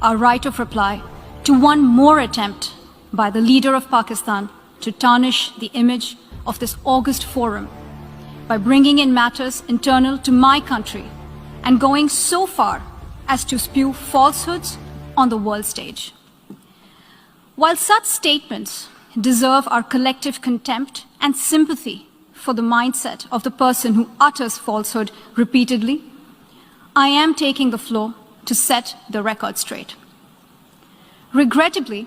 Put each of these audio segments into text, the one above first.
our right of reply to one more attempt by the leader of Pakistan to tarnish the image of this august forum by bringing in matters internal to my country and going so far as to spew falsehoods on the world stage. While such statements deserve our collective contempt and sympathy for the mindset of the person who utters falsehood repeatedly, I am taking the floor to set the record straight. Regrettably,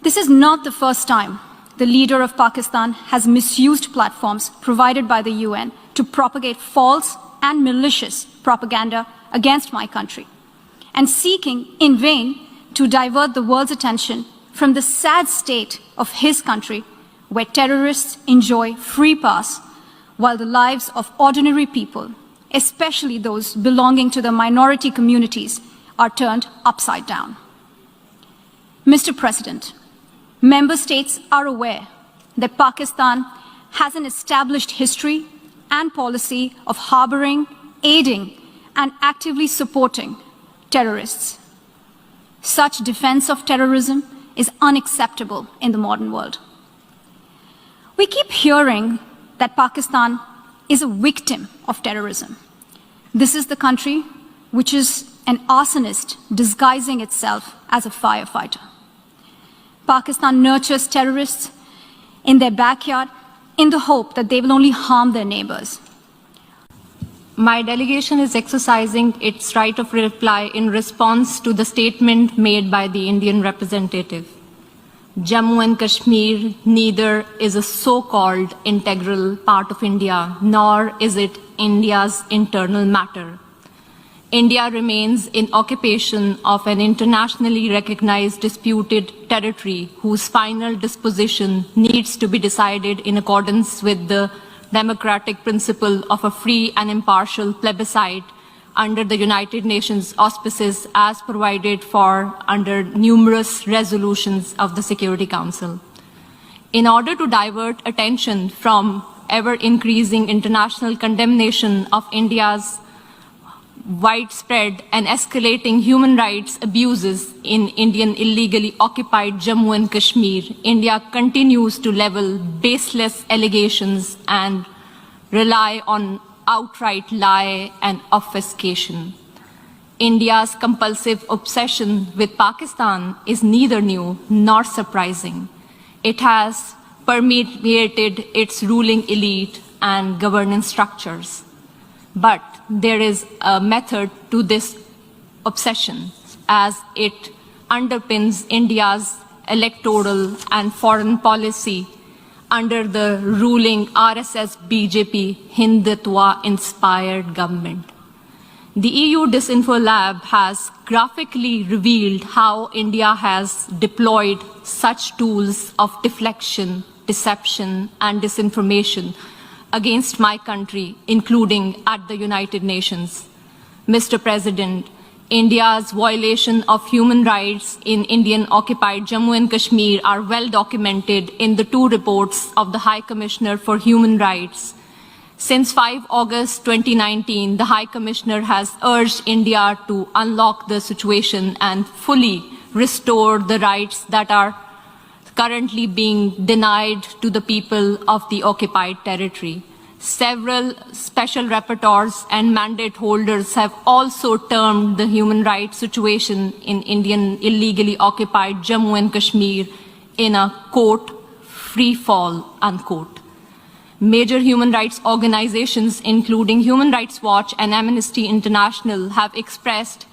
this is not the first time the leader of Pakistan has misused platforms provided by the UN to propagate false and malicious propaganda against my country, and seeking in vain to divert the world's attention from the sad state of his country, where terrorists enjoy free pass while the lives of ordinary people, especially those belonging to the minority communities, are turned upside down. Mr. President, member states are aware that Pakistan has an established history and policy of harboring, aiding, and actively supporting terrorists. Such defense of terrorism is unacceptable in the modern world. We keep hearing that Pakistan is a victim of terrorism. This is the country which is an arsonist disguising itself as a firefighter. Pakistan nurtures terrorists in their backyard in the hope that they will only harm their neighbors. My delegation is exercising its right of reply in response to the statement made by the Indian representative. Jammu and Kashmir neither is a so-called integral part of India, nor is it India's internal matter. India remains in occupation of an internationally recognized disputed territory whose final disposition needs to be decided in accordance with the democratic principle of a free and impartial plebiscite under the United Nations auspices as provided for under numerous resolutions of the Security Council. In order to divert attention from ever-increasing international condemnation of India's widespread and escalating human rights abuses in Indian illegally occupied Jammu and Kashmir, India continues to level baseless allegations and rely on outright lie and obfuscation. India's compulsive obsession with Pakistan is neither new nor surprising. It has permeated its ruling elite and governance structures. But there is a method to this obsession, as it underpins India's electoral and foreign policy under the ruling RSS-BJP Hindutva-inspired government. The EU Disinfo Lab has graphically revealed how India has deployed such tools of deflection, deception, and disinformation against my country, including at the United Nations. Mr. President, India's violation of human rights in Indian-occupied Jammu and Kashmir are well documented in the two reports of the High Commissioner for Human Rights. Since 5 August 2019, the High Commissioner has urged India to unlock the situation and fully restore the rights that are currently being denied to the people of the occupied territory. Several special rapporteurs and mandate holders have also termed the human rights situation in Indian illegally occupied Jammu and Kashmir in a, quote, free fall, unquote. Major human rights organizations, including Human Rights Watch and Amnesty International, have expressed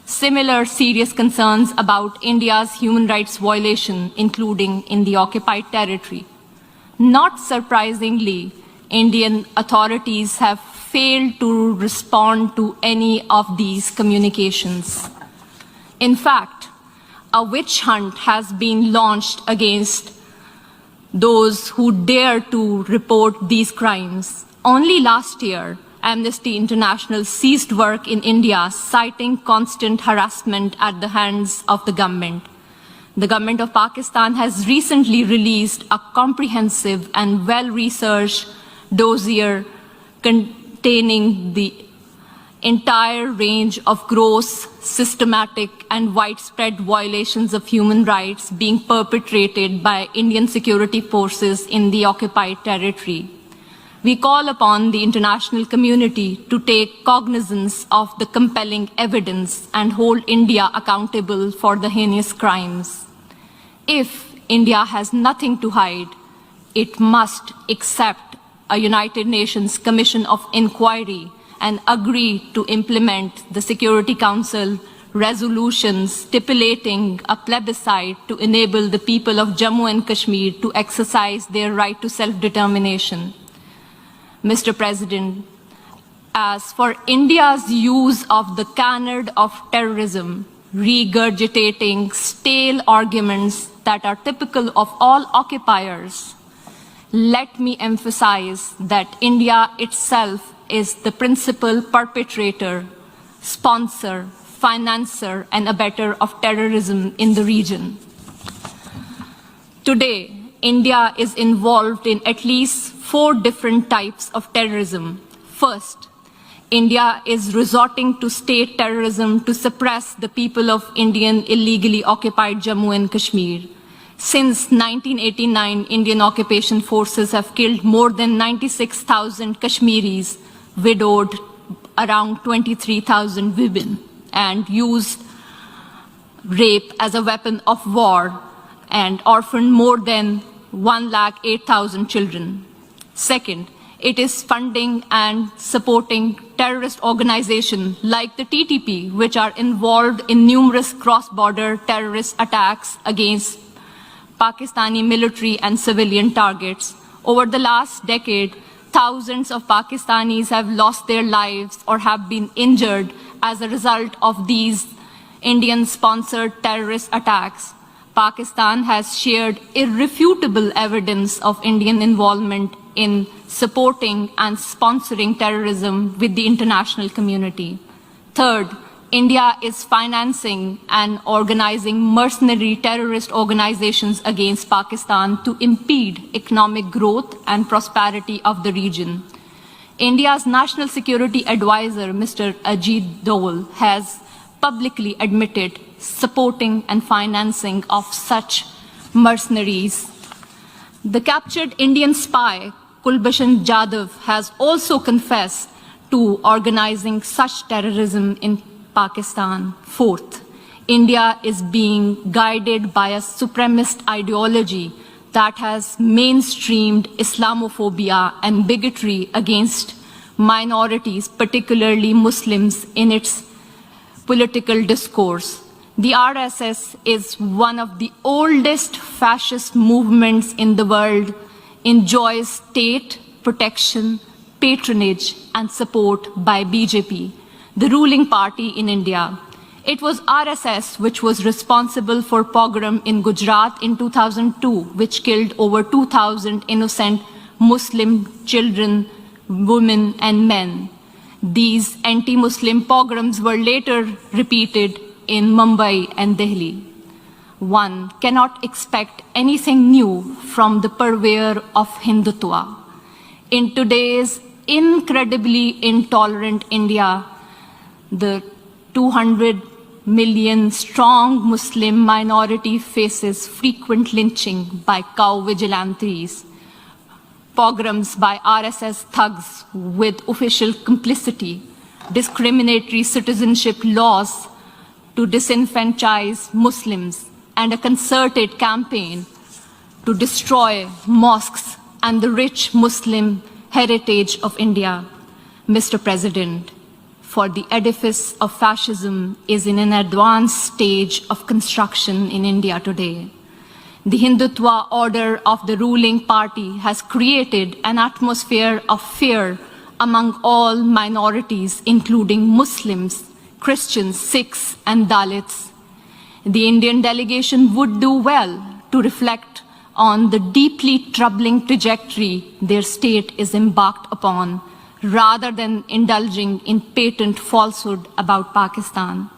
similar serious concerns about India's human rights violation, including in the occupied territory. Not surprisingly, Indian authorities have failed to respond to any of these communications. In fact, a witch hunt has been launched against those who dare to report these crimes. Only last year, Amnesty International ceased work in India, citing constant harassment at the hands of the government. The government of Pakistan has recently released a comprehensive and well-researched dossier containing the entire range of gross, systematic, and widespread violations of human rights being perpetrated by Indian security forces in the occupied territory. We call upon the international community to take cognizance of the compelling evidence and hold India accountable for the heinous crimes. If India has nothing to hide, it must accept a United Nations Commission of Inquiry and agree to implement the Security Council resolutions stipulating a plebiscite to enable the people of Jammu and Kashmir to exercise their right to self-determination. Mr. President, as for India's use of the canard of terrorism, regurgitating stale arguments that are typical of all occupiers, let me emphasize that India itself is the principal perpetrator, sponsor, financer, and abettor of terrorism in the region. Today, India is involved in at least 4 different types of terrorism. First, India is resorting to state terrorism to suppress the people of Indian illegally occupied Jammu and Kashmir. Since 1989, Indian occupation forces have killed more than 96,000 Kashmiris, widowed around 23,000 women, and used rape as a weapon of war and orphaned more than 108,000 children. Second, it is funding and supporting terrorist organizations like the TTP, which are involved in numerous cross-border terrorist attacks against Pakistani military and civilian targets. Over the last decade, thousands of Pakistanis have lost their lives or have been injured as a result of these Indian-sponsored terrorist attacks. Pakistan has shared irrefutable evidence of Indian involvement in supporting and sponsoring terrorism with the international community. Third, India is financing and organizing mercenary terrorist organizations against Pakistan to impede economic growth and prosperity of the region. India's National Security Advisor, Mr. Ajit Dole, has publicly admitted supporting and financing of such mercenaries. The captured Indian spy, Kulbhushan Jadhav, has also confessed to organizing such terrorism in Pakistan. Fourth, India is being guided by a supremacist ideology that has mainstreamed Islamophobia and bigotry against minorities, particularly Muslims, in its political discourse. The RSS is one of the oldest fascist movements in the world, enjoys state protection, patronage, and support by BJP, the ruling party in India. It was RSS which was responsible for pogrom in Gujarat in 2002, which killed over 2,000 innocent Muslim children, women, and men. These anti-Muslim pogroms were later repeated in Mumbai and Delhi. One cannot expect anything new from the purveyor of Hindutva. In today's incredibly intolerant India, the 200 million strong Muslim minority faces frequent lynching by cow vigilantes, pogroms by RSS thugs with official complicity, discriminatory citizenship laws to disenfranchise Muslims, and a concerted campaign to destroy mosques and the rich Muslim heritage of India. Mr. President, for the edifice of fascism is in an advanced stage of construction in India today. The Hindutva order of the ruling party has created an atmosphere of fear among all minorities, including Muslims, Christians, Sikhs, and Dalits. The Indian delegation would do well to reflect on the deeply troubling trajectory their state is embarked upon, rather than indulging in patent falsehood about Pakistan.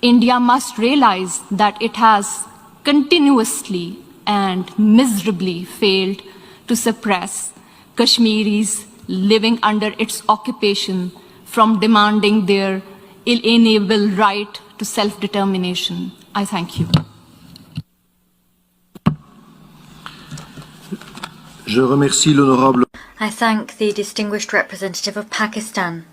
India must realize that it has continuously and miserably failed to suppress Kashmiris living under its occupation, from demanding their inalienable right to self-determination. I thank you. Je remercie l'honorable. I thank the distinguished representative of Pakistan.